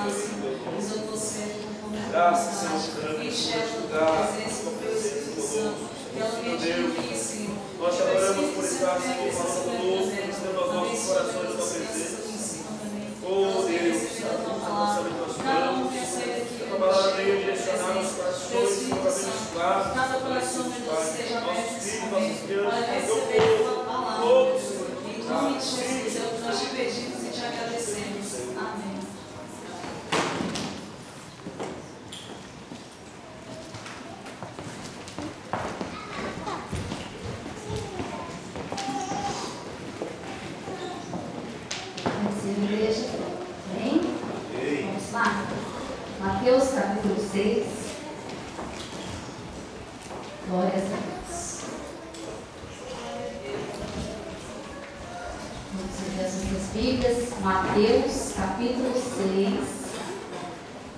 Usa você conforme a vontade. Enxerga a tua presença do teu Espírito Santo. Meu Deus, Senhor. Nós te adoramos por estar aqui falando conosco, estando aos nossos corações com a presença. Oh Deus, nós abençoamos. A tua palavra veio direcionar nossos corações para abençoar. Cada coração de Deus esteja aberto nesse momento para Deus, receber a tua palavra. todos, Senhor. Em nome de Jesus, nós te pedimos e te agradecemos. Amém. Igreja, bem? Vamos lá? Mateus capítulo 6. Glórias a Deus. Vamos ler as nossas Bíblias. Mateus capítulo 6.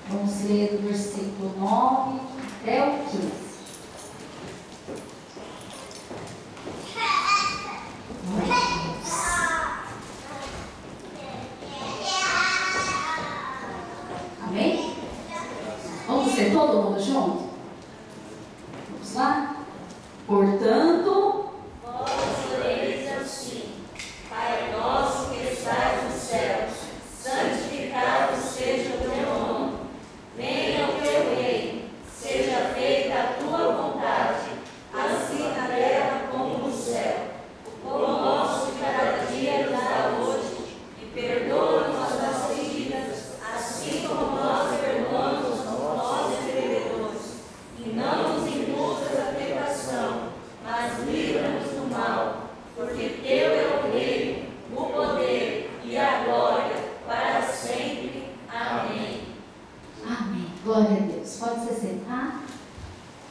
Vamos ler do versículo 9 até o 15. Amém? Vamos ler todo mundo junto? Vamos lá? Portanto, vós oreis assim: Pai nosso que estás nos céus, santificado seja o teu nome. Venha o teu reino, seja feita a tua vontade, assim na terra como no céu. O pão nosso de cada dia nos dá hoje, e perdoa-nos as nossas dívidas, assim como nós perdoamos aos nossos devedores. E não nos induzas à tentação, mas livra-nos do mal, porque teu é o reino, o poder e a glória para sempre. Amém. amém. Glória a Deus. Pode se sentar?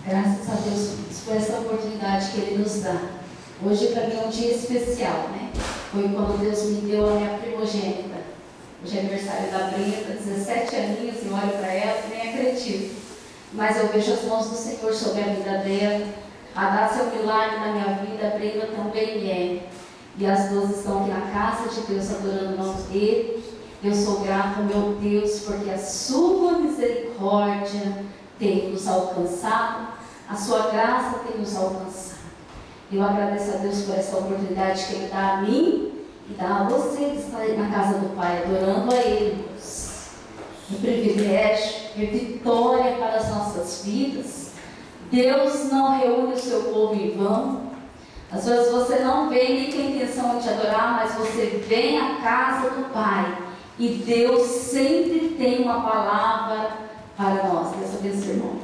Graças a Deus por essa oportunidade que Ele nos dá. Hoje para mim é um dia especial, né? Foi quando Deus me deu a minha primogênita. Hoje é aniversário da Brenda, 17 aninhos, e olho para ela e nem acredito. Mas eu vejo as mãos do Senhor sobre a vida dela, a dar seu milagre na minha vida. A Brenda também é. E as duas estão aqui na casa de Deus adorando o nome dele. Eu sou grata ao meu Deus, porque a sua misericórdia tem nos alcançado, a sua graça tem nos alcançado. Eu agradeço a Deus por essa oportunidade que Ele dá a mim e dá a você que está aí na casa do Pai, adorando a Ele, Deus. É privilégio, é vitória para as nossas vidas. Deus não reúne o seu povo em vão. Às vezes você não vem nem tem intenção de adorar, mas você vem à casa do Pai. E Deus sempre tem uma palavra para nós. Deus abençoe, irmão.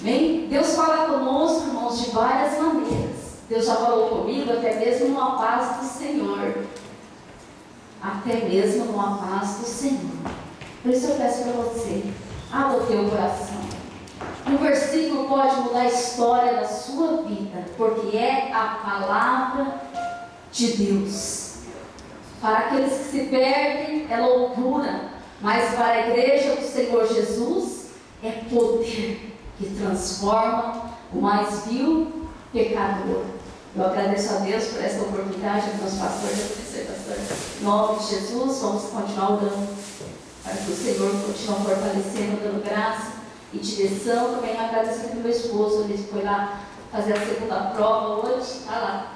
Amém? Deus fala conosco, irmãos, de várias maneiras. Deus já falou comigo até mesmo numa paz do Senhor. Até mesmo numa paz do Senhor. Por isso eu peço para você, abra o teu coração. Um versículo pode mudar a história da sua vida, porque é a palavra de Deus. Para aqueles que se perdem é loucura, mas para a igreja do Senhor Jesus é poder que transforma o mais vil pecador. Eu agradeço a Deus por essa oportunidade, meus pastores, em nome de Jesus, vamos continuar orando para que o Senhor continue fortalecendo, dando graça e direção. Também agradeço ao meu esposo, ele foi lá fazer a segunda prova hoje, está lá.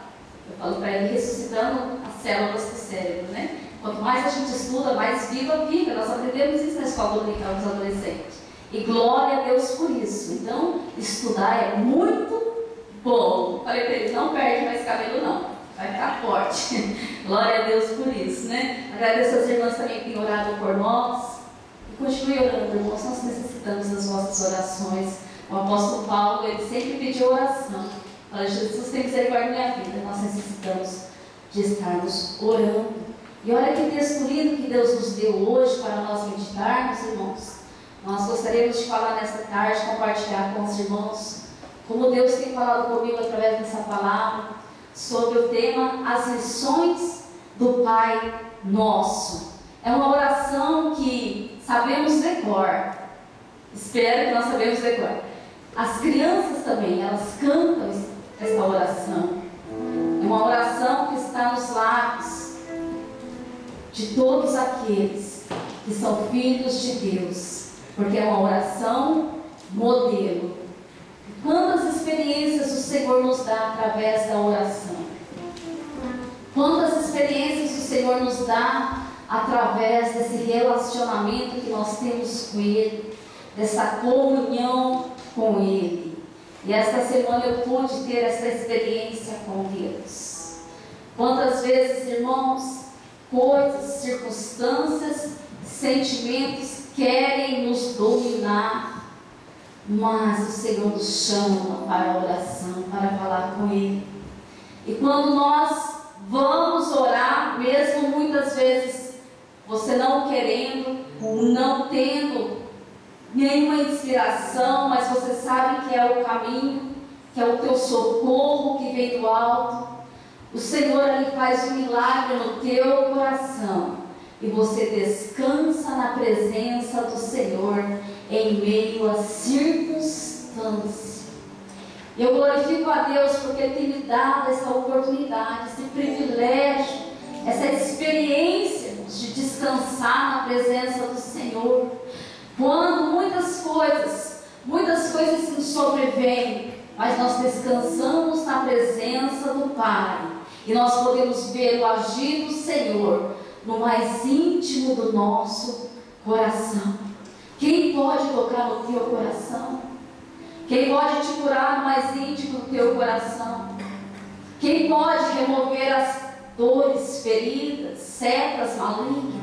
Eu falo para ele, ressuscitando as células do cérebro, né? Quanto mais a gente estuda, mais viva fica. Nós aprendemos isso na escola dominical dos adolescentes. E glória a Deus por isso. Então, estudar é muito bom. Falei para ele, não perde mais cabelo não, vai ficar forte. Glória a Deus por isso, né? Agradeço às irmãs também que têm orado por nós. E continue orando, irmãos, nós necessitamos das vossas orações. O apóstolo Paulo, ele sempre pediu oração. Fala, Jesus tem misericórdia da minha vida. Nós necessitamos de estarmos orando. E olha que texto lindo que Deus nos deu hoje para nós meditarmos, irmãos. Nós gostaríamos de falar nesta tarde, compartilhar com os irmãos como Deus tem falado comigo através dessa palavra, sobre o tema As Lições do Pai Nosso. É uma oração que sabemos decor. Espero que nós sabemos decor. As crianças também, elas cantam esta oração. É uma oração que está nos lábios de todos aqueles que são filhos de Deus, porque é uma oração modelo. Quantas experiências o Senhor nos dá através da oração? Quantas experiências o Senhor nos dá através desse relacionamento que nós temos com Ele, dessa comunhão com Ele. E esta semana eu pude ter essa experiência com Deus. Quantas vezes, irmãos, coisas, circunstâncias, sentimentos querem nos dominar, mas o Senhor nos chama para a oração, para falar com Ele. E quando nós vamos orar, mesmo muitas vezes você não querendo, não tendo nenhuma inspiração, mas você sabe que é o caminho, que é o teu socorro que vem do alto, o Senhor ali faz um milagre no teu coração e você descansa na presença do Senhor em meio às circunstâncias. Eu glorifico a Deus porque Ele tem me dado essa oportunidade, esse privilégio, essa experiência de descansar na presença do Senhor. Quando muitas coisas nos sobrevêm, mas nós descansamos na presença do Pai e nós podemos ver o agir do Senhor no mais íntimo do nosso coração. Quem pode tocar no teu coração? Quem pode te curar no mais íntimo do teu coração? Quem pode remover as dores, feridas, setas malignas?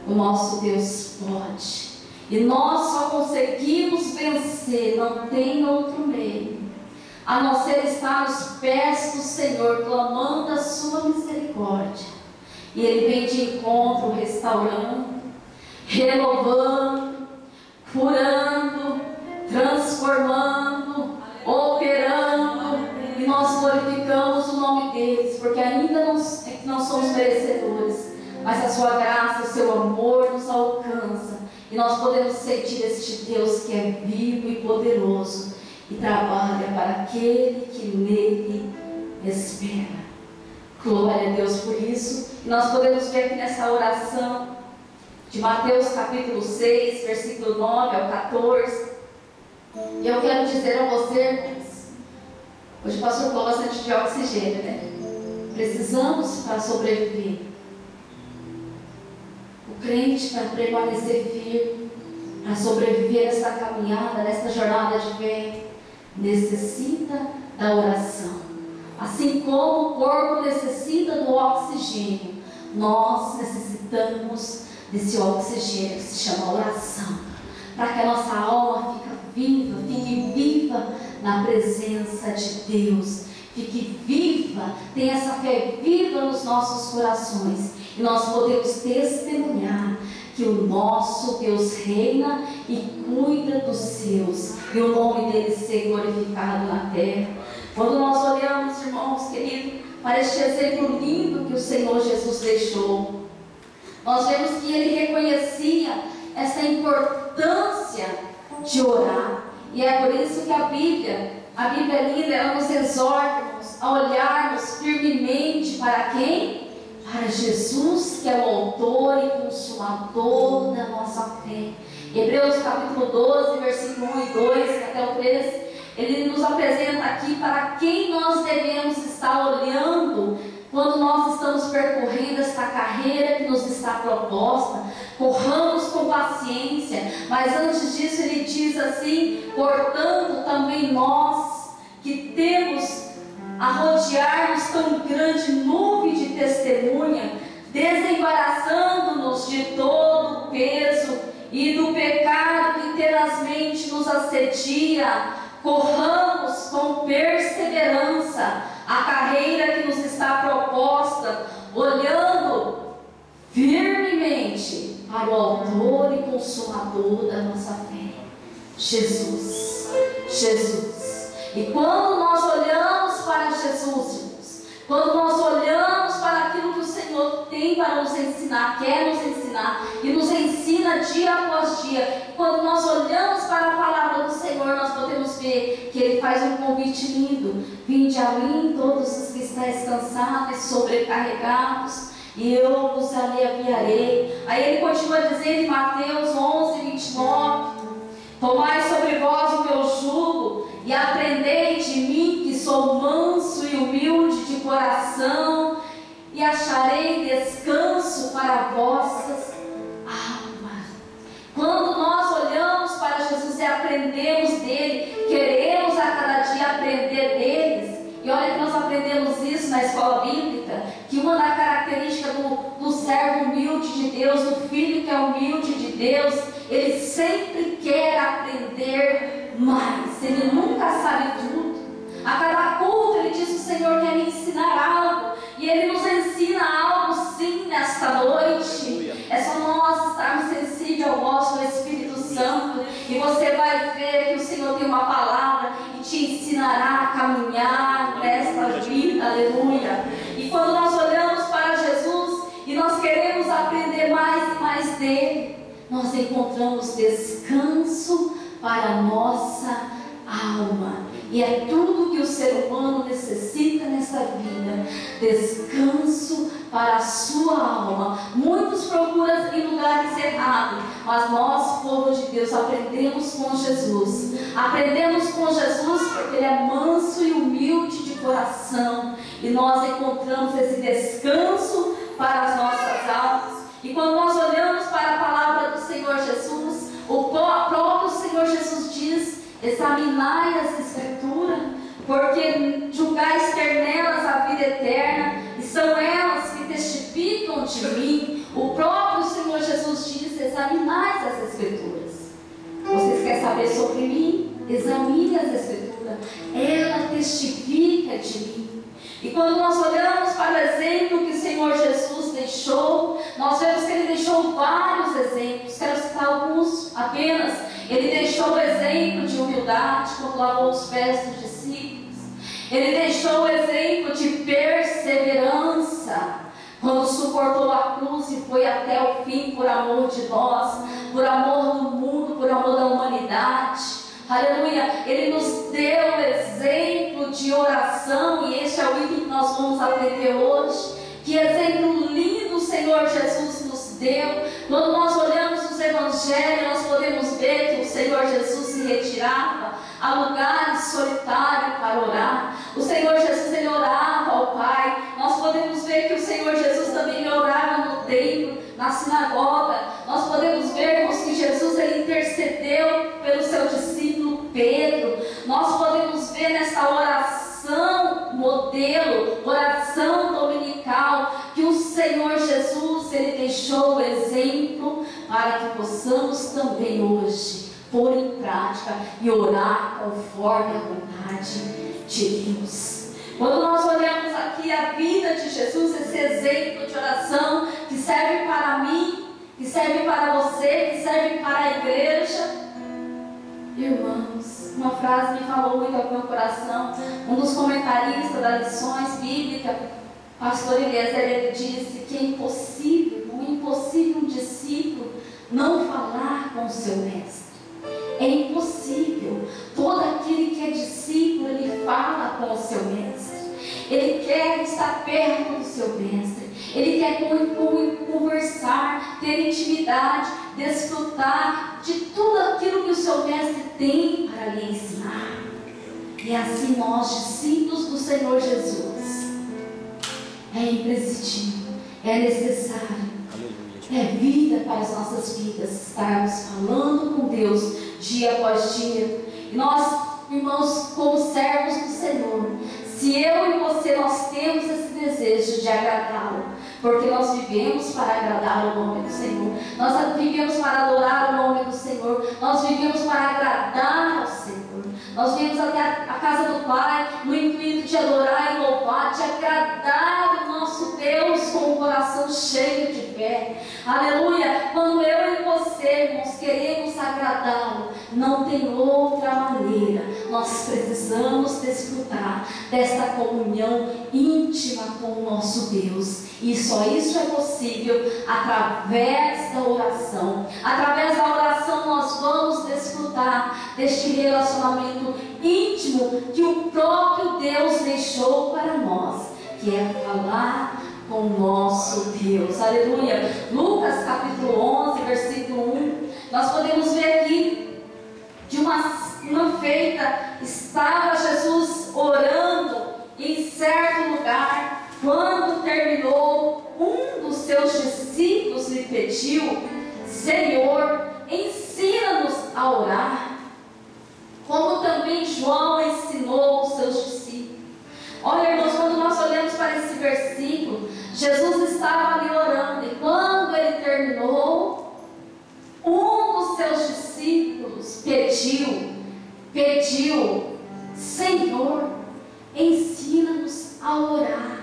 O nosso Deus pode. E nós só conseguimos vencer, não tem outro meio, a não ser estar aos pés do Senhor, clamando a sua misericórdia. E Ele vem de encontro, restaurando, renovando, curando, transformando, operando, e nós glorificamos o nome deles, porque ainda não somos merecedores, mas a sua graça, o seu amor nos alcança, e nós podemos sentir este Deus que é vivo e poderoso, e trabalha para aquele que nele espera. Glória a Deus por isso. E nós podemos ver aqui nessa oração de Mateus capítulo 6, versículo 9 ao 14. E eu quero dizer a você, irmãos, hoje o pastor falou bastante de oxigênio, né? Precisamos para sobreviver. O crente, para permanecer firme, para sobreviver nessa caminhada, nessa jornada de fé, necessita da oração. Assim como o corpo necessita do oxigênio, nós necessitamos desse oxigênio que se chama oração, para que a nossa alma fique viva na presença de Deus, fique viva, tenha essa fé viva nos nossos corações, e nós podemos testemunhar que o nosso Deus reina e cuida dos seus, e o nome dele ser glorificado na terra. Quando nós olhamos, irmãos queridos, para este exemplo lindo que o Senhor Jesus deixou, nós vemos que ele reconhecia essa importância de orar, e é por isso que a Bíblia linda, ela nos exorta a olharmos firmemente para quem? Para Jesus, que é o autor e consumador da nossa fé. Hebreus capítulo 12, versículo 1 e 2 até o 13, ele nos apresenta aqui para quem nós devemos estar olhando quando nós estamos percorrendo esta carreira que nos está proposta. Corramos com paciência, mas antes disso ele diz assim: portanto também nós que temos a rodear-nos tão grande nuvem de testemunha, desembaraçando-nos de todo o peso e do pecado que tenazmente nos assedia, corramos com perseverança a carreira que nos está proposta, olhando firmemente para o autor e consumador da nossa fé, Jesus. E quando nós olhamos para Jesus, irmãos, quando nós olhamos para aquilo que o Senhor tem para nos ensinar, quer nos ensinar e nos ensina dia após dia, quando nós olhamos para a palavra do Senhor, nós podemos ver que Ele faz um convite lindo: vinde a mim todos os que estáis cansados e sobrecarregados, e eu vos aliviarei. Aí ele continua dizendo em Mateus 11, 29, tomai sobre vós o meu jugo e aprendei de mim, que sou manso e humilde de coração, e acharei descanso para vossas almas. Quando nós olhamos para Jesus e aprendemos dele, queremos a cada dia aprender deles. E olha que nós aprendemos isso na escola bíblica, que uma da características do servo humilde de Deus, do filho que é humilde de Deus, ele sempre quer aprender mais. Ele nunca sabe tudo. A cada culto ele diz: o Senhor quer me ensinar algo. E ele nos ensina algo sim nesta noite. É só nós estarmos sensíveis ao vosso do Espírito Santo, e você vai ver que o Senhor tem uma palavra e te ensinará a caminhar nesta vida. Aleluia. E quando nós olhamos para Jesus e nós queremos aprender mais e mais dele, nós encontramos descanso para a nossa alma. E é tudo que o ser humano necessita nessa vida: descanso para a sua alma. Muitos procuram em lugares errados, mas nós, povo de Deus, aprendemos com Jesus. Aprendemos com Jesus porque ele é manso e humilde de coração, e nós encontramos esse descanso para as nossas almas. E quando nós olhamos para a palavra do Senhor Jesus, o próprio Senhor Jesus diz: examinai as Escrituras, porque julgais ter nelas a vida eterna, e são elas que testificam de mim. O próprio Senhor Jesus diz: examinai as Escrituras. Vocês querem saber sobre mim? Examine as Escrituras, ela testifica de mim. E quando nós olhamos para o exemplo que o Senhor Jesus deixou, nós vemos que ele deixou vários exemplos. Quero citar alguns apenas. Ele deixou o exemplo de humildade quando lavou os pés dos discípulos. Ele deixou o exemplo de perseverança quando suportou a cruz e foi até o fim por amor de nós, por amor do mundo, por amor da humanidade. Aleluia. Ele nos deu o exemplo de oração, e este é o item que nós vamos aprender hoje. Que exemplo lindo o Senhor Jesus nos deu. Quando nós olhamos os evangelhos, nós podemos ver que o Senhor Jesus se retirava a lugares solitários para orar. O Senhor Jesus, ele orava ao Pai. Nós podemos ver que o Senhor Jesus também orava no templo, na sinagoga. Nós podemos ver, irmãos, que Jesus, ele intercedeu pelo seu discípulo Pedro. Nós podemos ver nessa oração modelo, oração dominical, que o Senhor Jesus, ele deixou o exemplo para que possamos também hoje pôr em prática e orar conforme a vontade de Deus. Quando nós olhamos aqui a vida de Jesus, esse exemplo de oração que serve para mim, que serve para você, que serve para a igreja, irmãos, uma frase me falou muito ao meu coração. Um dos comentaristas das lições bíblicas, pastor Eliezer, ele disse que é impossível um discípulo não falar com o seu mestre. É impossível. Todo aquele que é discípulo, ele fala com o seu mestre. Ele quer estar perto do seu mestre. Ele quer conversar, ter intimidade, desfrutar de tudo aquilo que o seu mestre tem para lhe ensinar. E assim nós, discípulos do Senhor Jesus, é imprescindível, é necessário, é vida para as nossas vidas, estarmos falando com Deus dia após dia. E nós, irmãos, como servos do Senhor, se eu e você, nós temos esse desejo de agradá-lo, porque nós vivemos para agradar o nome do Senhor, nós vivemos para adorar o nome do Senhor, nós vivemos para agradar ao Senhor. Nós viemos até a casa do Pai no intuito de adorar e louvar, de agradar o nosso Deus com o coração cheio de fé. Aleluia! Quando eu e você, irmãos, queremos agradá-lo, não tem outra maneira. Nós precisamos desfrutar desta comunhão íntima com o nosso Deus. E só isso é possível através da oração. Através da oração nós vamos desfrutar deste relacionamento íntimo que o próprio Deus deixou para nós, que é falar com o nosso Deus. Aleluia. Lucas capítulo 11, versículo 1. Nós podemos ver aqui de uma feita, estava Jesus orando em certo lugar. Quando terminou, um dos seus discípulos lhe pediu: Senhor, ensina-nos a orar, como também João ensinou os seus discípulos. Olha, irmãos, quando nós olhamos para esse versículo, Jesus estava ali orando, e quando ele terminou, um dos seus discípulos pediu: Senhor, ensina-nos a orar.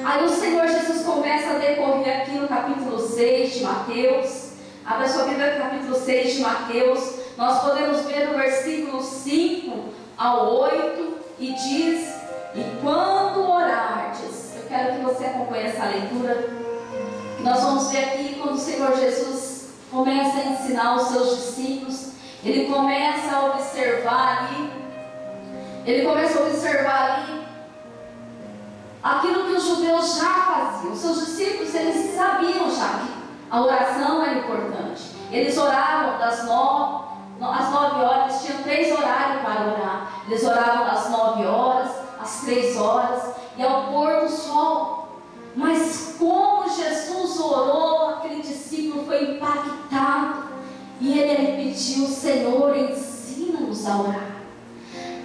Aí o Senhor Jesus começa a decorrer aqui no capítulo 6 de Mateus. Abra sua Bíblia no capítulo 6 de Mateus. Nós podemos ver no versículo 5 ao 8, e diz: E quando orardes, eu quero que você acompanhe essa leitura. Nós vamos ver aqui quando o Senhor Jesus começa a ensinar os seus discípulos. Ele começa a observar ali aquilo que os judeus já faziam. Os seus discípulos, eles sabiam já que a oração era importante. Eles oravam às 9 horas, eles tinham 3 horários para orar. Eles oravam às 9 horas, às 3 horas e ao pôr do sol. Mas como Jesus orou, aquele discípulo foi impactado, e ele pediu: Senhor, ensina-nos a orar.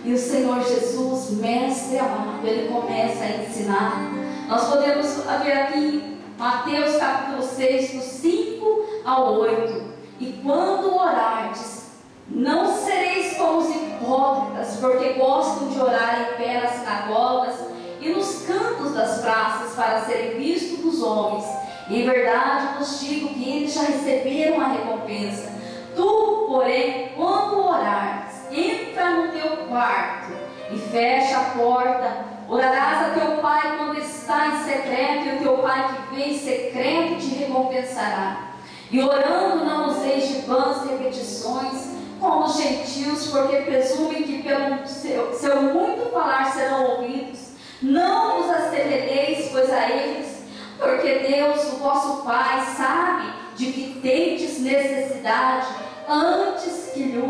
E o Senhor Jesus, mestre amado, ele começa a ensinar. Nós podemos ver aqui em Mateus capítulo 6, do 5 ao 8. E quando orardes, não sereis como os hipócritas, porque gostam de orar em pé nas sinagogas e nos cantos das praças, para serem vistos dos homens. Em verdade vos digo que eles já receberam a recompensa. Tu, porém, quando orares, entra no teu quarto e fecha a porta. Orarás a teu Pai quando está em secreto, e o teu Pai que vê em secreto te recompensará. E orando, não useis de vãs repetições, como os gentios, porque presumem que pelo seu muito falar serão ouvidos. Não vos assemelheis, pois, a eles, porque Deus, o vosso Pai, sabe de que tendes necessidade, antes que lhe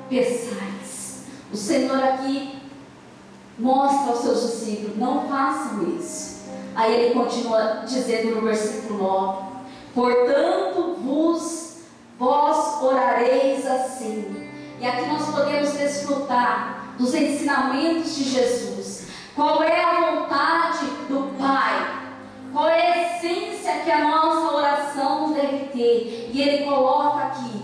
peçais. O Senhor aqui mostra aos seus discípulos: não façam isso. Aí ele continua dizendo no versículo 9: portanto vós orareis assim. E aqui nós podemos desfrutar dos ensinamentos de Jesus. Qual é a vontade do Pai? Qual é a essência que a nossa oração deve ter? E ele coloca aqui,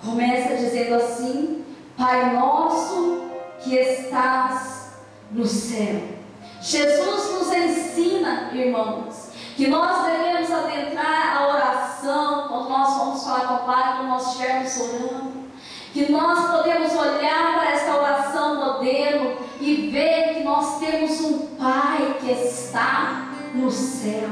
começa dizendo assim: Pai nosso que estás no céu. Jesus nos ensina, irmãos, que nós devemos adentrar a oração quando nós vamos falar com o Pai, quando nós estivermos orando. Que nós podemos olhar para esta oração modelo e ver que nós temos um Pai que está no céu.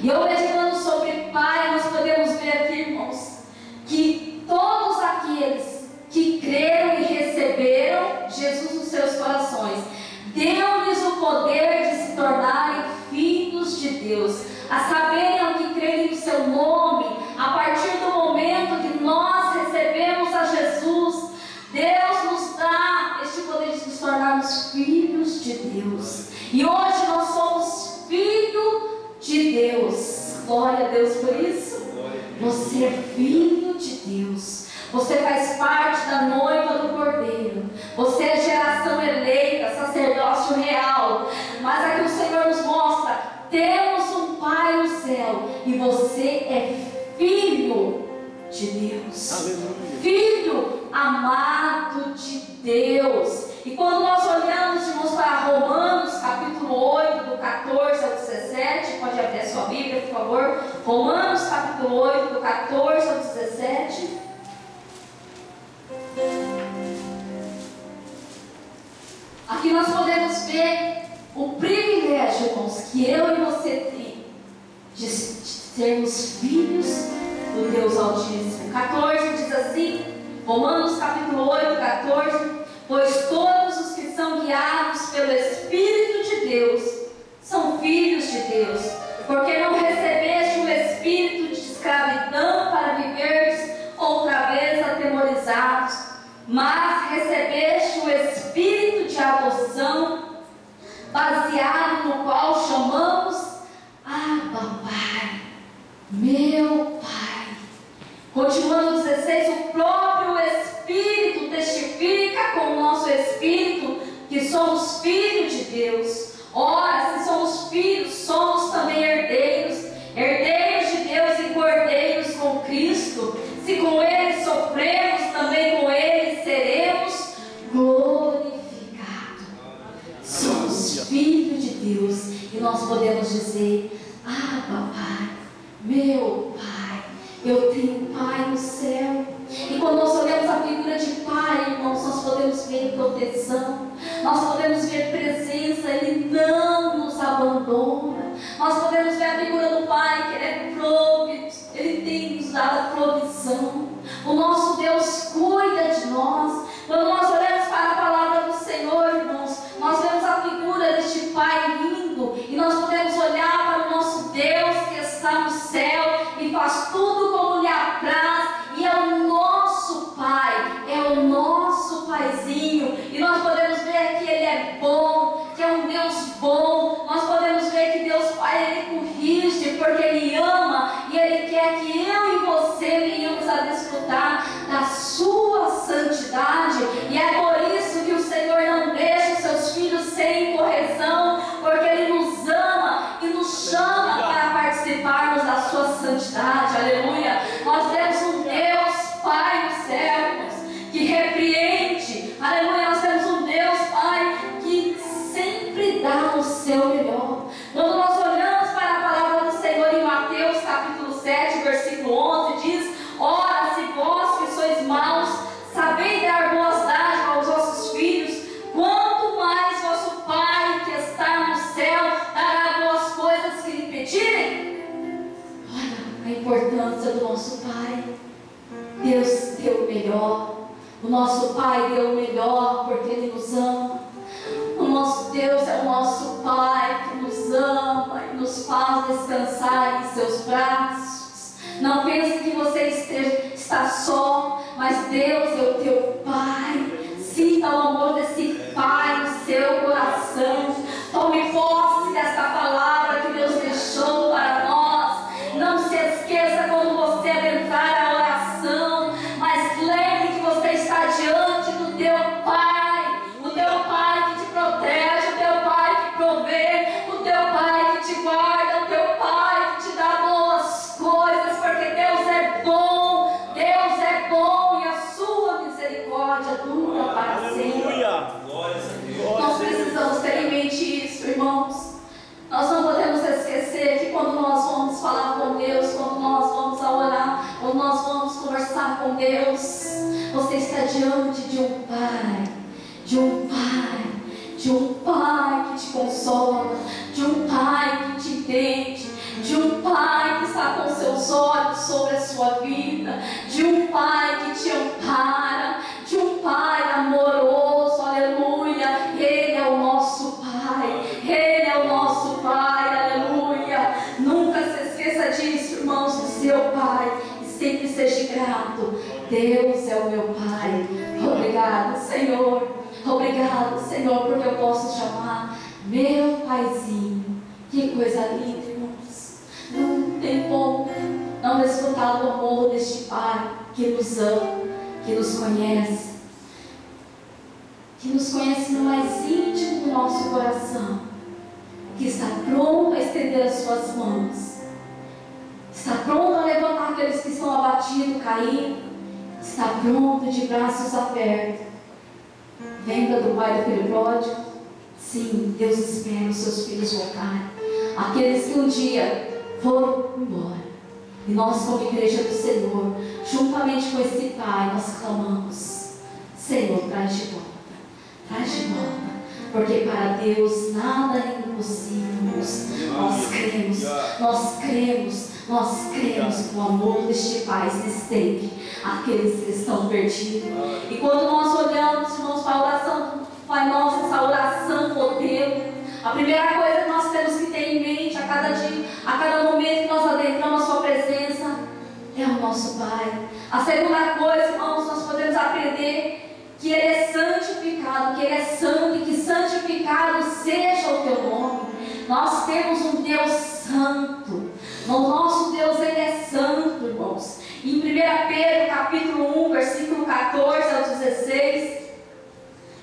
E eu meditando sobre Pai, nós podemos ver aqui, irmãos, que todos aqueles que creram e receberam Jesus nos seus corações, deu-lhes o poder de se tornarem filhos de Deus, a saberem que creem no seu nome. A partir do momento que nós recebemos a Jesus, Deus nos dá este poder de nos tornarmos filhos de Deus. E hoje nós somos filhos de Deus. Glória a Deus por isso. Você é filho de Deus. Você faz parte da noiva do Cordeiro. Você é geração eleita, sacerdócio real. Mas aqui o Senhor nos mostra: temos um Pai no céu, e você é filho de Deus. Aleluia. Filho amado de Deus. E quando nós olhamos, irmãos, para Romanos capítulo 8, do 14 ao 17, pode abrir a sua Bíblia, por favor. Romanos capítulo 8, do 14 ao 17. Aqui nós podemos ver o privilégio, irmãos, que eu e você tem de sermos filhos do Deus Altíssimo. 14 diz assim, Romanos capítulo 8, 14: pois todos os que são guiados pelo Espírito de Deus são filhos de Deus, baseado no qual chamamos Abba Pai, meu Pai. Continuando 16, o próprio Espírito testifica com o nosso Espírito que somos filhos de Deus. Ora, se somos filhos, somos também herdeiros, herdeiros de Deus e cordeiros com Cristo. Se com Ele sofremos, também com Ele seremos glorificados. Somos filhos de Deus e nós podemos dizer: Abba Pai, meu Pai. Eu tenho um Pai no céu. E quando nós olhamos a figura de Pai, irmãos, nós podemos ver proteção, nós podemos ver presença. Ele não nos abandona. Nós podemos ver a figura do Pai, que Ele é provedor, Ele tem nos dado a provisão. O nosso Deus cuida de nós. Quando nós olhamos para a palavra do Senhor, irmãos, nós vemos a figura deste Pai lindo, e nós podemos olhar para o nosso Deus que está no céu e faz tudo como lhe apraz, e é o nosso Pai, é o nosso Paizinho, e nós podemos ver que Ele é bom, que é um Deus bom. Nós podemos ver que Deus Pai, Ele corrige, porque Ele ama, e Ele quer que eu e você venhamos a desfrutar da sua santidade, e é por isso que o Senhor não deixa os seus filhos sem correção, porque Ele nos ama e nos chama para participarmos da sua santidade. Aleluia. Nós temos um Deus Pai no céu que repreende. Aleluia. Nós temos um Deus Pai que sempre dá o seu melhor. Quando nós olhamos para a palavra do Senhor em Mateus capítulo 7, versículo 11, diz: ora, se vós que sois maus sabeis dar boas dádivas aos vossos filhos, quanto mais vosso Pai que está no céu dará boas coisas que lhe pedirem. Olha a importância do nosso Pai. Deus deu o melhor. O nosso Pai deu o melhor porque Ele nos ama. O nosso Deus é o nosso Pai que nos ama e nos faz descansar em seus braços. Não pense que você está só, mas Deus é o teu Pai. Sinta o amor desse Pai no seu coração. Tome posse desta palavra que Deus deixou para nós. Não se esqueça quando você adentrar a oração, mas lembre que você está diante do teu Pai, o teu Pai que te protege, o teu Pai que provê, o teu Pai que te guarda, o teu Pai que te dá boas coisas, porque Deus é bom e a sua misericórdia dura para sempre. Nós precisamos ter em mente isso, irmãos. Nós não podemos esquecer que quando nós vamos falar com Deus, quando nós vamos a orar, quando nós vamos conversar com Deus, você está diante de um Pai, de um Pai, de um Pai que te consola, de um Pai que te entende, de um Pai que está com seus olhos sobre a sua vida, de um Pai que te ampara, de um Pai amoroso. Aleluia. Ele é o nosso Pai, Ele é o nosso Pai. Aleluia. Nunca se esqueça disso, irmãos, do seu Pai, e sempre seja grato. Deus é o meu Pai. Obrigado, Senhor. Obrigado, Senhor, porque eu posso chamar meu Paizinho. Que coisa linda, irmãos. Não tem como não desfrutar do amor deste Pai que nos ama, que nos conhece no mais íntimo do nosso coração, que está pronto a estender as suas mãos, está pronto a levantar aqueles que estão abatidos, caídos, está pronto de braços abertos. Lembra do pai do filho pródigo? Sim, Deus espera os seus filhos voltarem, aqueles que um dia foram embora. E nós, como igreja do Senhor, juntamente com esse Pai, nós clamamos: Senhor, traz de volta, porque para Deus nada é impossível. Nós cremos que o amor deste Pai se estende àqueles que estão perdidos. E quando nós olhamos, irmãos, para a oração do Pai Nosso, essa oração modelo, a primeira coisa que nós temos que ter em mente a cada dia, a cada momento que nós adentramos a sua presença, é o nosso Pai. A segunda coisa, irmãos, nós podemos aprender que Ele é santificado, que Ele é santo, e que santificado seja o teu Nós temos um Deus santo. O nosso Deus, Ele é santo, irmãos. Em 1 Pedro capítulo 1, versículo 14 ao 16.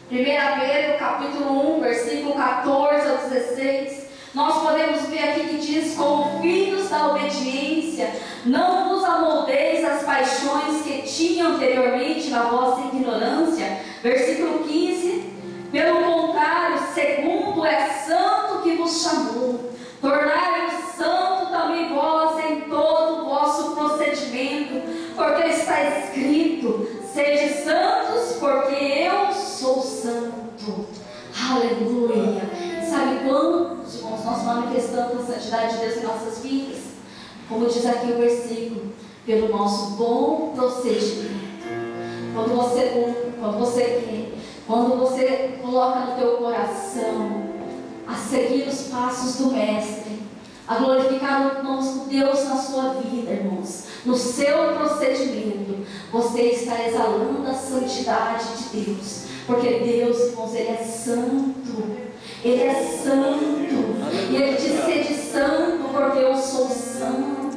1 Pedro capítulo 1, versículo 14 ao 16. Nós podemos ver aqui que diz: como filhos da obediência, não vos amoldeis as paixões que tinham anteriormente na vossa ignorância. Versículo 15: pelo contrário, segundo é santo que vos chamou, tornai-vos santo também vós em todo o vosso procedimento, porque está escrito: sede santos, porque eu sou santo. Aleluia! Sabe quantos, irmãos, nós manifestamos a santidade de Deus em nossas vidas? Como diz aqui o versículo: pelo nosso bom procedimento. Quando você coloca no teu coração a seguir os passos do Mestre, a glorificar o nosso Deus na sua vida, irmãos, no seu procedimento, você está exalando a santidade de Deus, porque Deus, irmãos, Ele é santo. Ele é santo, e Ele diz: sede santo, porque eu sou santo.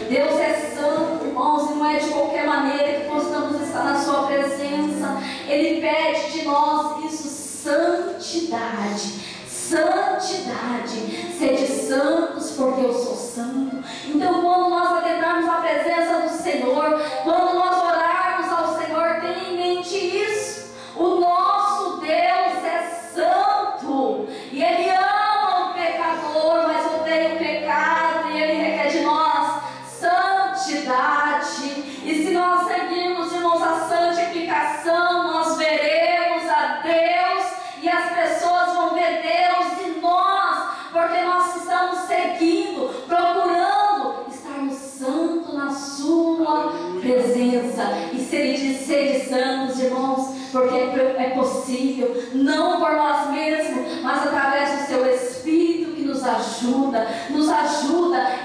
Deus é santo, irmãos, e não é de qualquer maneira que possamos estar na sua presença. Ele pede de nós isso: santidade. Santidade, sede santos, porque eu sou santo. Então, quando nós adentrarmos a presença do Senhor, quando nós orarmos ao Senhor, tenha em mente isso: o nosso Deus é santo, e Ele ama o pecador, mas odeia o pecado, e Ele requer de nós santidade. E se nós seguirmos, irmãos, a santificação, nós veremos a Deus, e as pessoas vão ver Deus em nós, porque nós estamos seguindo, procurando estarmos santos na sua presença. E se Ele diz: sede santos, irmãos, porque é possível, não por nós mesmos, mas através do seu Espírito que nos ajuda,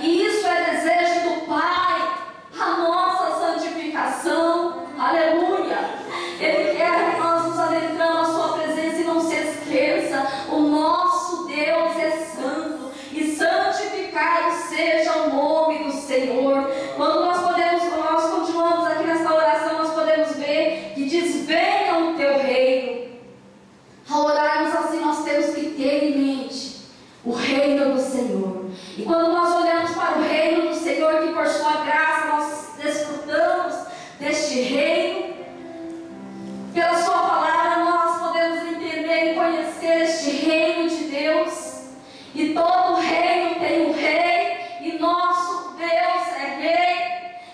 e isso é desejo do Pai, a nossa santificação. Aleluia! Ele quer que nós nos adentramos na sua presença, e não se esqueça: o nosso Deus é santo, e santificado seja o nome do Senhor. Quando nós continuamos aqui nesta oração, nós podemos ver que diz: venha o teu reino. Ao orarmos assim, nós temos que ter em mente o reino do Senhor. E quando nós olhamos para o reino do Senhor, que por sua graça nós desfrutamos deste reino, pela sua palavra nós podemos entender e conhecer este reino de Deus. E todo reino tem um rei, e nosso Deus é rei.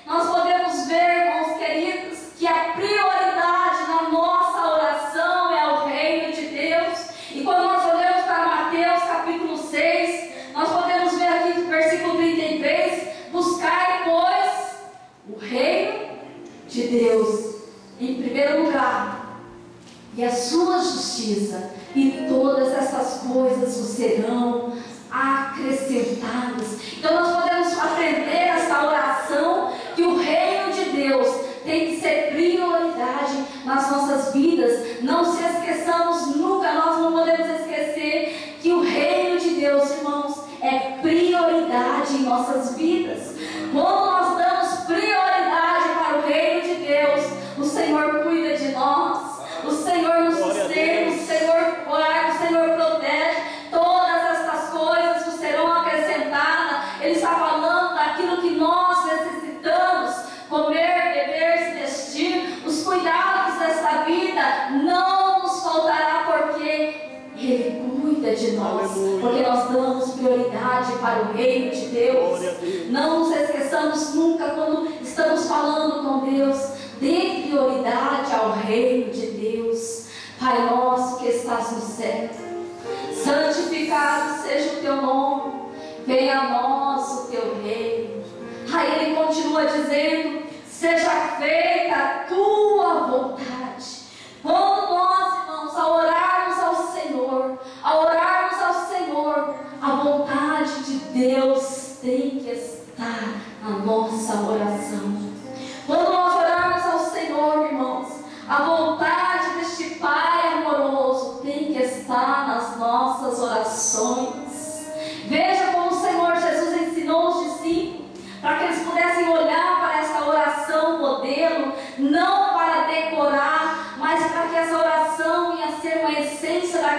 Nós podemos ver, irmãos queridos, que a prioridade na nossa oração é o reino de Deus. E quando nós olhamos para Mateus capítulo 6, nós podemos ver aqui no versículo 33: buscai, pois, o reino de Deus em primeiro lugar, e a sua justiça, e todas essas coisas vos serão acrescentadas. Então nós podemos aprender essa oração, que o reino de Deus tem que ser prioridade nas nossas vidas. Não se esqueçamos nunca, nós não podemos esquecer que o reino de Deus, irmãos, é prioridade em nossas vidas. Quando nós damos prioridade para o reino de Deus, o Senhor cuida de nós, o Senhor nos sustenta, o Senhor guarda, o Senhor protege. Todas estas coisas nos serão acrescentadas. Ele está falando daquilo que nós necessitamos: comer, beber, se vestir. Os cuidados desta vida não nos faltará, porque Ele cuida de nós. Porque nós damos prioridade para o reino de Deus. Não nos esqueçamos nunca, quando estamos falando com Deus, dê prioridade ao reino de Deus. Pai nosso que estás no céu, santificado seja o teu nome, venha a nós o teu reino. Aí ele continua dizendo: seja feita a tua vontade. Quando nós, irmãos, ao orarmos ao Senhor, a vontade de Deus tem que estar na nossa oração. Quando nós orarmos ao Senhor, irmãos, a vontade deste Pai amoroso tem que estar nas nossas orações.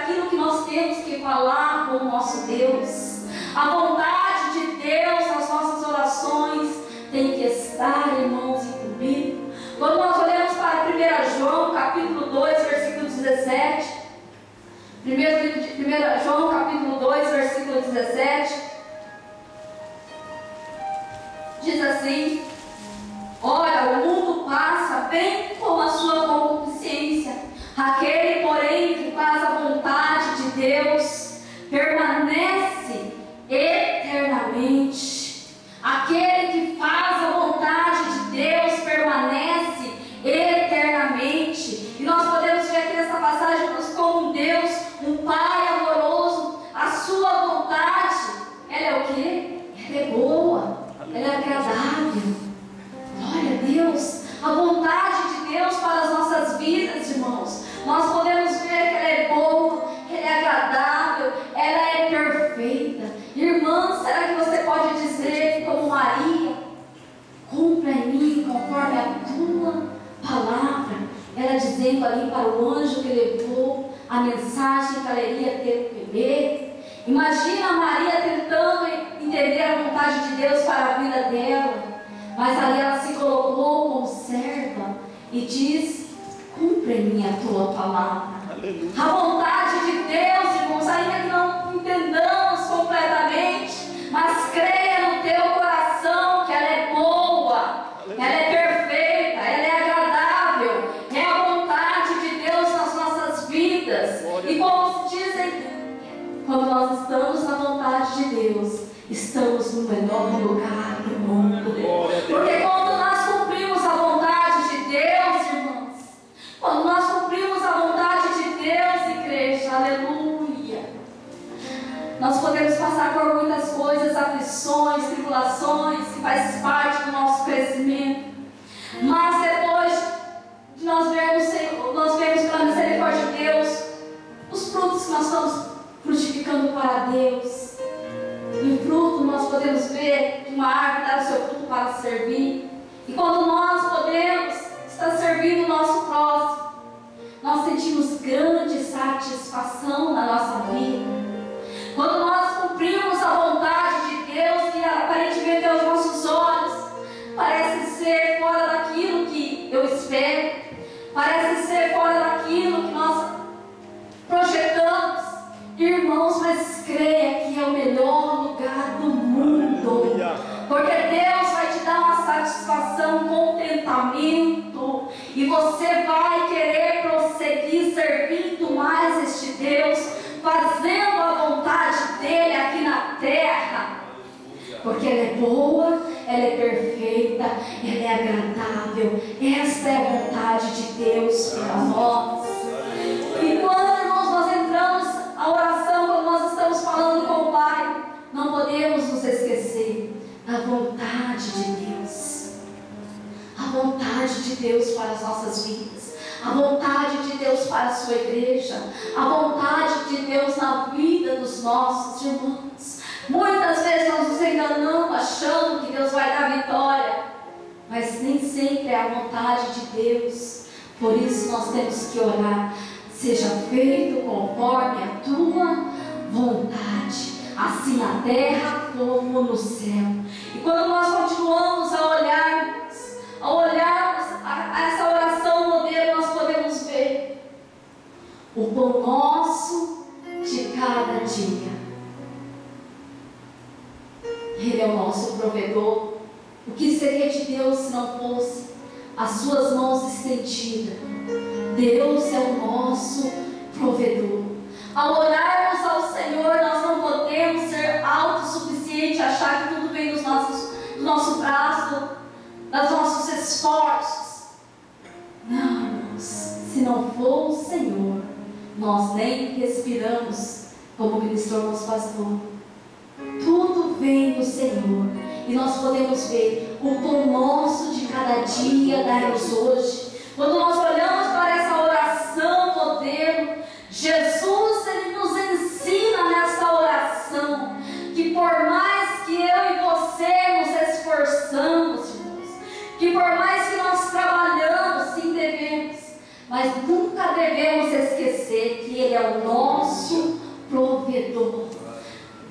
daquilo que nós temos que falar com o nosso Deus. A vontade de Deus nas nossas orações tem que estar, irmãos, incluído. Quando nós olhamos para 1 João, capítulo 2, versículo 17. 1 João, capítulo 2, versículo 17. Diz assim: ora, o mundo passa bem como a sua concupiscência. Aquele, porém, que faz a vontade de Deus permanece eternamente. Aquele que faz a vontade de Deus permanece eternamente. E nós podemos ver aqui nessa passagem como um Deus, um Pai amoroso. A sua vontade, ela é o quê? Ela é boa, ela é agradável. Glória a Deus. A vontade de Deus para as nossas vidas, irmãos, nós podemos ver que ela é boa, que ela é agradável, ela é perfeita. Irmã, será que você pode dizer como Maria: cumpra em mim conforme a tua palavra? Ela dizendo ali para o anjo que levou a mensagem que ela iria ter o bebê. Imagina a Maria tentando entender a vontade de Deus para a vida dela, mas ali ela se colocou como serva e diz: cumpra em mim a tua palavra. Aleluia. A vontade de Deus, irmãos, ainda que não entendamos completamente, mas creia no teu coração que ela é boa, ela é perfeita, ela é agradável. É a vontade de Deus nas nossas vidas. E como dizem, quando nós estamos na vontade de Deus, estamos no melhor lugar do mundo. Porque quando nós cumprimos a vontade de Deus, irmãos, quando nós cumprimos a vontade de Deus, igreja, aleluia, nós podemos passar por muitas coisas, aflições, tribulações, que faz parte do nosso crescimento. Mas depois de nós vemos pela misericórdia de Deus os frutos que nós estamos frutificando para Deus. E o fruto nós podemos ver que uma árvore dá o seu fruto para servir. E quando nós podemos estar servindo o nosso próximo, nós sentimos grande satisfação na nossa vida. Quando nós cumprimos a vontade de Deus, que aparentemente aos nossos olhos parece ser fora daquilo que eu espero, parece ser fora daquilo que nós projetamos, irmãos, mas creia que é o melhor lugar do mundo. Porque Deus vai te dar uma satisfação, um contentamento, e você vai querer prosseguir servindo mais este Deus, fazendo a vontade dele aqui na terra. Porque ela é boa, ela é perfeita, ela é agradável. Esta é a vontade de Deus para nós. E quando, irmãos, nós entramos a oração, quando nós estamos falando com o Pai, não podemos nos esquecer da vontade de Deus. A vontade de Deus para as nossas vidas, a vontade de Deus para a sua igreja, a vontade de Deus na vida dos nossos irmãos. Muitas vezes nós nos enganamos achando que Deus vai dar vitória, mas nem sempre é a vontade de Deus. Por isso nós temos que orar: seja feito conforme a tua vontade, assim na terra como no céu. E quando nós continuamos a olharmos a essa oração modelo, nós podemos ver o pão nosso de cada dia. Ele é o nosso provedor. O que seria de Deus se não fosse as suas mãos estendidas? Deus é o nosso provedor. Ao orarmos ao Senhor, nós não podemos ser autossuficientes, achar que tudo vem do nosso braço, dos nossos esforços. Não, irmãos, se não for o Senhor, nós nem respiramos, como ministrou nosso pastor. Tudo vem do Senhor. E nós podemos ver o pão nosso de cada dia, dai-nos hoje. Quando nós olhamos para essa oração modelo, Jesus, Ele nos ensina nessa oração, que por mais que eu e você nos esforçamos, irmãos, que por mais que nós trabalhamos, sim devemos, mas nunca devemos esquecer que Ele é o nosso provedor.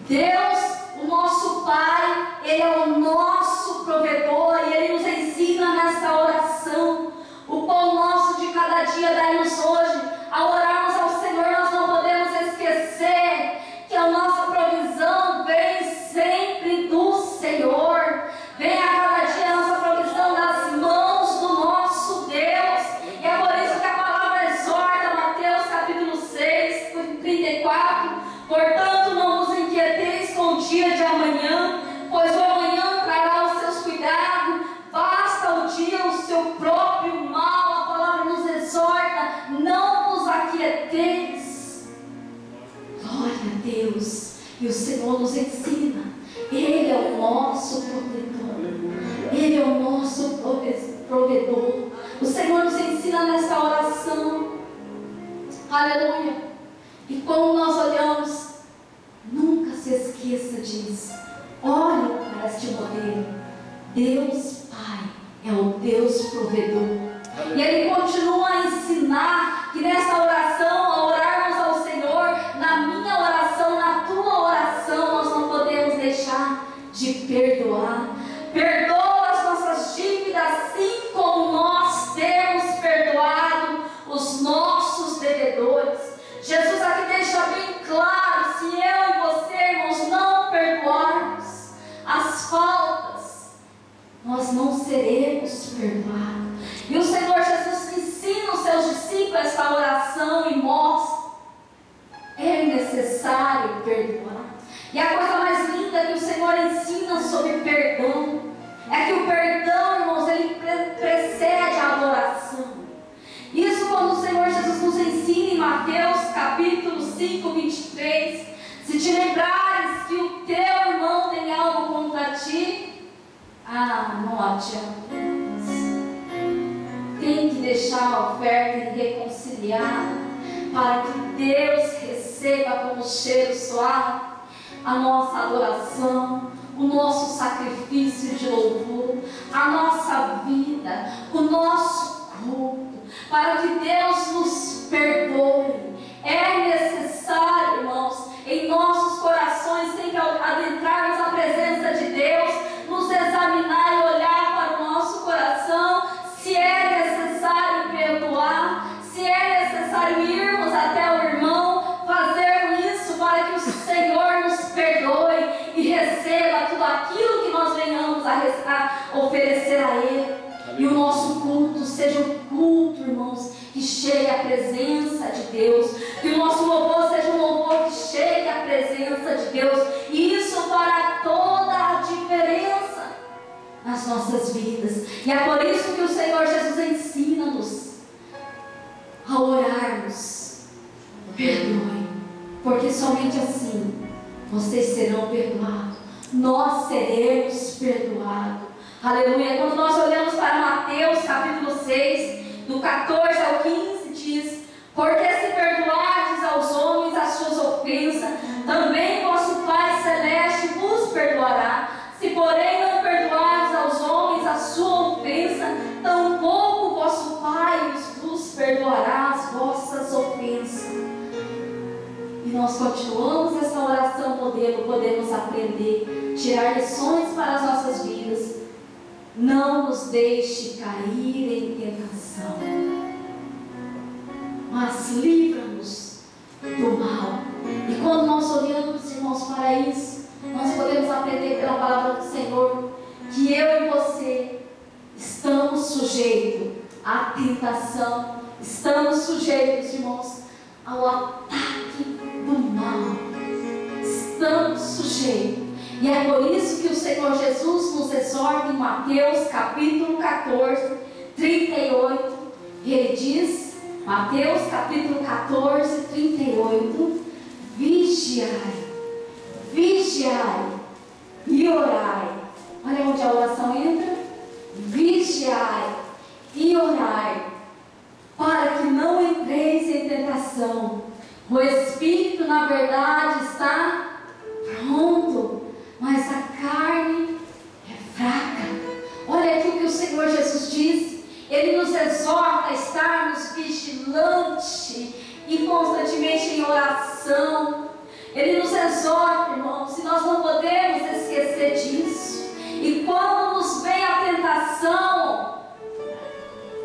Deus, o nosso Pai, Ele é o nosso provedor e Ele nos ensina nessa oração. O pão nosso de cada dia dai-nos hoje. Ao orarmos ao Senhor, nós não podemos esquecer que a nossa provisão vem sempre do Senhor. Vem a cada dia a nossa provisão das mãos do nosso Deus. E é por isso que a palavra exorta, Mateus capítulo 6, 34. Portanto, não vos inquieteis com o dia de amanhã, pois o amanhã trará os seus cuidados. Basta o dia o seu próprio mal. A palavra nos exorta, não vos aquieteis. Glória a Deus. E o Senhor nos ensina. Ele é o nosso protetor. Ele é o nosso provedor. O Senhor nos ensina nesta oração. Aleluia. E quando nós olhamos, nunca se esqueça disso. Olhe para este modelo. Deus Pai é o Deus provedor. E Ele continua a ensinar que nessa oração, ao orarmos ao Senhor, na minha oração, na tua oração, nós não podemos deixar de perdoar. Perdoa as nossas dívidas, assim como nós temos perdoado os nossos devedores. Jesus aqui deixa bem claro: se eu e você, irmãos, não perdoarmos as faltas, nós não seremos perdoados. E o Senhor Jesus ensina os seus discípulos esta oração e mostra: é necessário perdoar. E a coisa mais linda que o Senhor ensina sobre perdão é que o perdão, irmãos, ele precede a adoração. Isso quando o Senhor Jesus nos ensina em Mateus capítulo 5, 23. Se te lembrares que o teu irmão tem algo contra ti, não adianta. Tem que deixar a oferta irreconciliada para que Deus receba como cheiro suave a nossa adoração, o nosso sacrifício de louvor, a nossa vida, o nosso culto, para que Deus nos perdoe. É necessário, irmãos, em nossos corações, sem que adentrarmos a presença de Deus, nos examinar e olhar para o nosso coração, se é necessário perdoar, se é necessário irmos até o irmão, fazermos isso para que o Senhor nos perdoe e receba tudo aquilo que nós venhamos a oferecer a Ele. E o nosso culto seja um culto, irmãos, que chegue a presença de Deus. Que o nosso louvor seja um louvor que chegue a presença de Deus. E isso fará toda a diferença nas nossas vidas. E é por isso que o Senhor Jesus ensina-nos a orarmos: perdoe, porque somente assim vocês serão perdoados. Nós seremos perdoados. Aleluia. Quando nós olhamos para Mateus capítulo 6, do 14 ao 15, diz: porque se perdoardes aos homens as suas ofensas, também vosso Pai Celeste vos perdoará. Se porém não perdoardes aos homens a sua ofensa, tampouco vosso Pai vos perdoará as vossas ofensas. E nós continuamos essa oração modelo, podemos aprender, tirar lições para as nossas vidas. Não nos deixe cair em tentação, mas livra-nos do mal. E quando nós olhamos, irmãos, para isso, nós podemos aprender pela palavra do Senhor que eu e você estamos sujeitos à tentação, estamos sujeitos, irmãos, ao ataque do mal. Estamos sujeitos. E é por isso que o Senhor Jesus nos exorta em Mateus capítulo 14, 38. Ele diz, Mateus capítulo 14, 38: vigiai, vigiai e orai. Olha onde a oração entra: vigiai e orai, para que não entreis em tentação. O espírito, na verdade, está pronto, mas a carne é fraca. Olha aqui o que o Senhor Jesus disse. Ele nos exorta a estarmos vigilantes e constantemente em oração. Ele exorta, irmãos, e nós não podemos esquecer disso. E quando nos vem a tentação,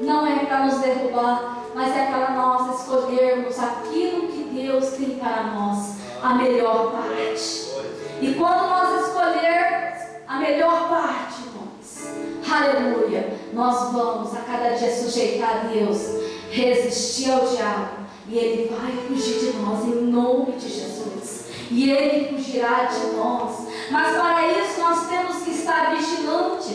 não é para nos derrubar, mas é para nós escolhermos aquilo que Deus tem para nós, a melhor parte. E quando nós escolhermos a melhor parte, irmãos, aleluia, nós vamos a cada dia sujeitar a Deus, resistir ao diabo, e ele vai fugir de nós em nome de Jesus. E ele fugirá de nós. Mas para isso nós temos que estar vigilante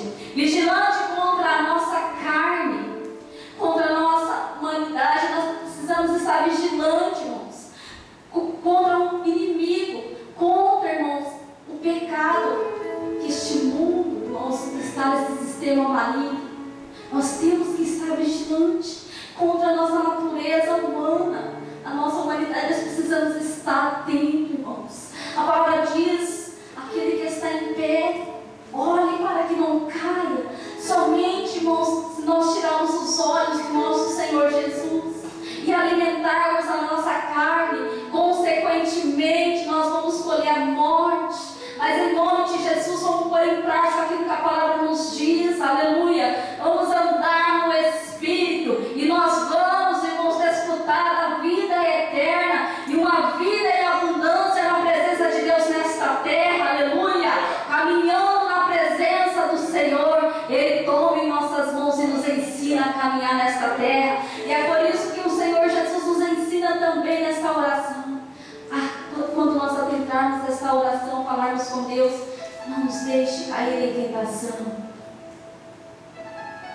contra a nossa carne, contra a nossa humanidade. Nós precisamos estar vigilantes, irmãos, contra o inimigo, contra, irmãos, o pecado, que este mundo, irmãos, está nesse sistema maligno. Nós temos que estar vigilantes contra a nossa natureza humana, a nossa humanidade. Nós precisamos estar atentos, irmãos. A palavra diz: aquele que está em pé, olhe para que não caia. Somente, irmãos, se nós tirarmos os olhos do nosso Senhor Jesus e alimentarmos a nossa carne, consequentemente nós vamos colher a morte. Mas em nome de Jesus vamos pôr em prática aquilo que a palavra nos diz, aleluia. Vamos andar no Espírito e nós vamos, irmãos, desfrutar da vida eterna e uma vida em abundância na presença de Deus nesta terra, aleluia. Caminhando na presença do Senhor, Ele toma em nossas mãos e nos ensina a caminhar nesta terra. E é por isso que o Senhor Jesus nos ensina também nesta oração. Quando nós adentrarmos nesta oração, falarmos com Deus, não nos deixe cair em tentação.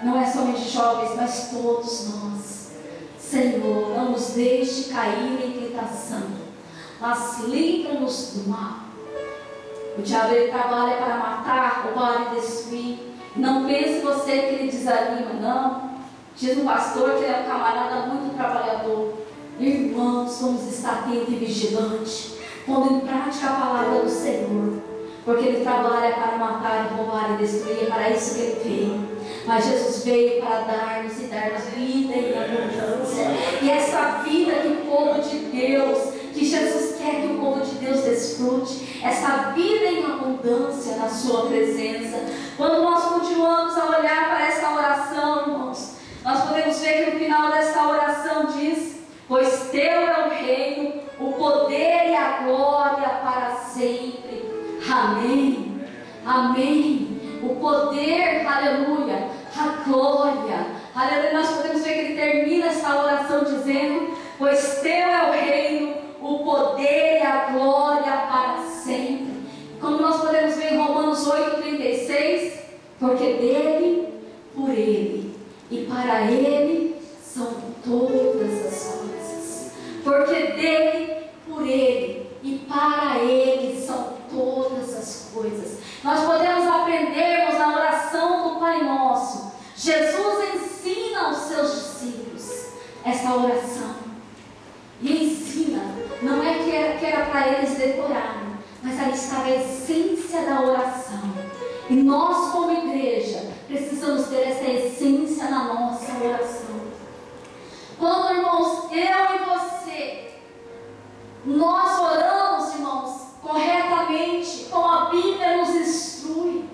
Não é somente jovens, mas todos nós. Senhor, não nos deixe cair em tentação, mas livra-nos do mal. O diabo, ele trabalha para matar, roubar e destruir. Não pense você que ele desanima, não. Diz um pastor que ele é um camarada muito trabalhador. Irmãos, vamos estar atentos e vigilantes, pondo em prática a palavra do Senhor, porque Ele trabalha para matar, roubar e destruir. É para isso que Ele veio. Mas Jesus veio para dar-nos vida em abundância. E essa vida que o povo de Deus, que Jesus quer que o povo de Deus desfrute, essa vida em abundância na sua presença. Quando nós continuamos a olhar para essa oração, irmãos, nós podemos ver que no final dessa oração diz: pois teu é o reino, o poder e a glória para sempre. Amém. Amém. O poder, aleluia, a glória, aleluia. Nós podemos ver que ele termina essa oração dizendo: pois teu é o reino, o poder e a glória para sempre. Como nós podemos ver em Romanos 8,36, porque dele, por ele e para ele são todas as coisas. Porque dele, por ele e para ele são todas as coisas. Nós podemos aprendermos na oração do Pai Nosso. Jesus ensina aos seus discípulos essa oração. E ensina, não é que era para eles decorarem, mas aí está a essência da oração. E nós, como igreja, precisamos ter essa essência na nossa oração. Quando, irmãos, eu e você, nós oramos, irmãos, corretamente, como a Bíblia nos instrui.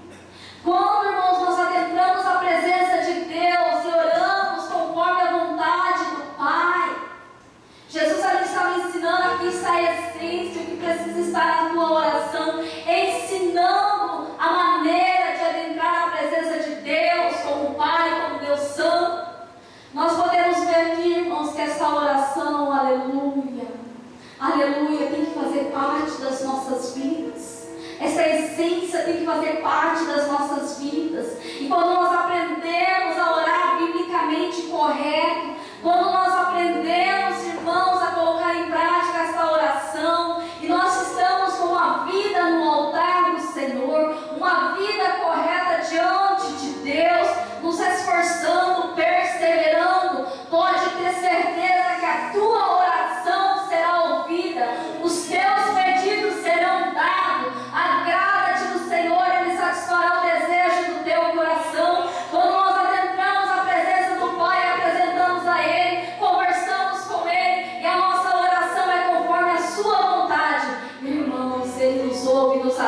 Quando, irmãos, nós adentramos a presença de Deus e oramos conforme a vontade do Pai, Jesus ali estava ensinando, aqui está a essência, o que precisa estar na tua oração, ensinando a maneira de adentrar na presença de Deus, como Pai, como Deus Santo. Nós podemos ver aqui, irmãos, que esta oração, aleluia, aleluia, tem que fazer parte das nossas vidas. Essa essência tem que fazer parte das nossas vidas. E quando nós aprendemos a orar biblicamente correto, quando nós aprendemos, irmãos, a colocar em prática esta oração, e nós estamos com uma vida no altar do Senhor, uma vida correta diante de Deus, nos esforçando, perseverando, pode ter certeza que a tua oração será ouvida, os teus pedidos serão dados. Agrada-te do Senhor, Ele satisfará o desejo do teu coração. Quando nós adentramos a presença do Pai, apresentando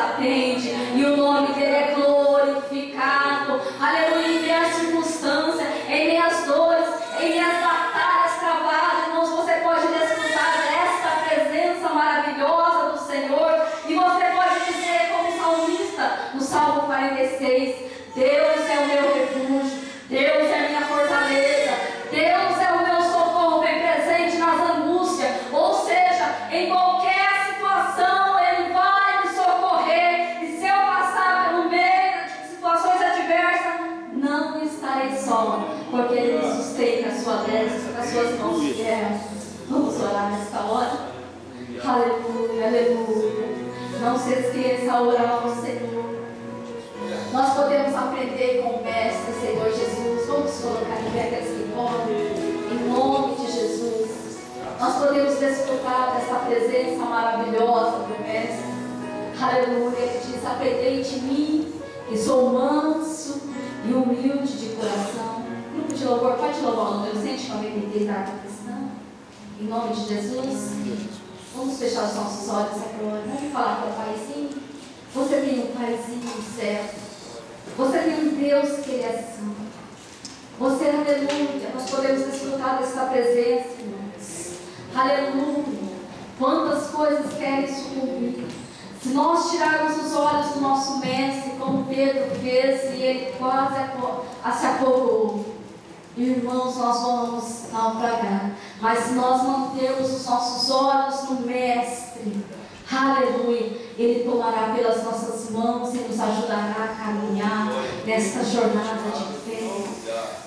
atende e o nome dele é glorificado. Aleluia, em meia circunstância, em meias dores, em meias batalhas travadas, irmãos, você pode desfrutar desta presença maravilhosa do Senhor. E você pode dizer como salmista, no Salmo 46, Deus é o meu refúgio, Deus é a minha fortaleza, Deus é o meu socorro bem presente nas angústias. Ou seja, em qualquer situação Ele vai me socorrer. E se eu passar pelo meio de situações adversas, não estarei só, porque Ele me sustenta a sua destra, com as suas mãos fiéis. Vamos orar nesta hora. Aleluia, aleluia. Não se esqueça a orar ao Senhor. Nós podemos aprender com o Mestre, Senhor Jesus. Vamos colocar em pé aqueles que podem, em nome de Jesus. Nós podemos desfrutar dessa presença maravilhosa do Mestre. Aleluia. Ele diz: aprendei de mim, que sou manso e humilde de coração. Grupo de louvor, pode louvar o nome do Senhor, que alguém me da cristã. Em nome de Jesus. Vamos fechar os nossos olhos agora. Vamos falar com o Paizinho. Você tem um Paizinho no céu. Você tem um Deus que Ele é santo. Você, aleluia, nós podemos desfrutar dessa presença, irmãos. Aleluia. Quantas coisas querem sucumbir. Se nós tirarmos os olhos do nosso Mestre, como Pedro fez, e ele quase se afogou, irmãos, nós vamos naufragar. Mas se nós mantermos os nossos olhos no Mestre, aleluia, Ele tomará pelas nossas mãos e nos ajudará a caminhar nesta jornada de fé.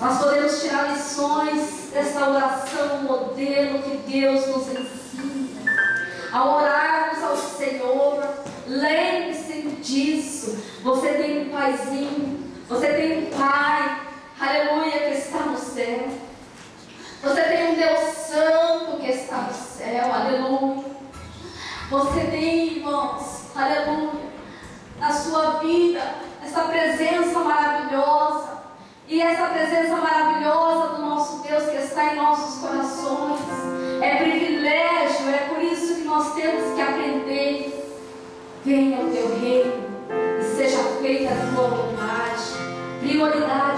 Nós podemos tirar lições desta oração, modelo que Deus nos ensina. Ao orarmos ao Senhor, lembre-se disso. Você tem um Paizinho, você tem um Pai, aleluia, que está no céu. Você tem um Deus Santo que está no céu, aleluia. Você tem, irmãos, aleluia, na sua vida, essa presença maravilhosa. E essa presença maravilhosa do nosso Deus que está em nossos corações é privilégio, é por isso que nós temos que aprender. Venha o teu reino e seja feita a tua vontade. Prioridade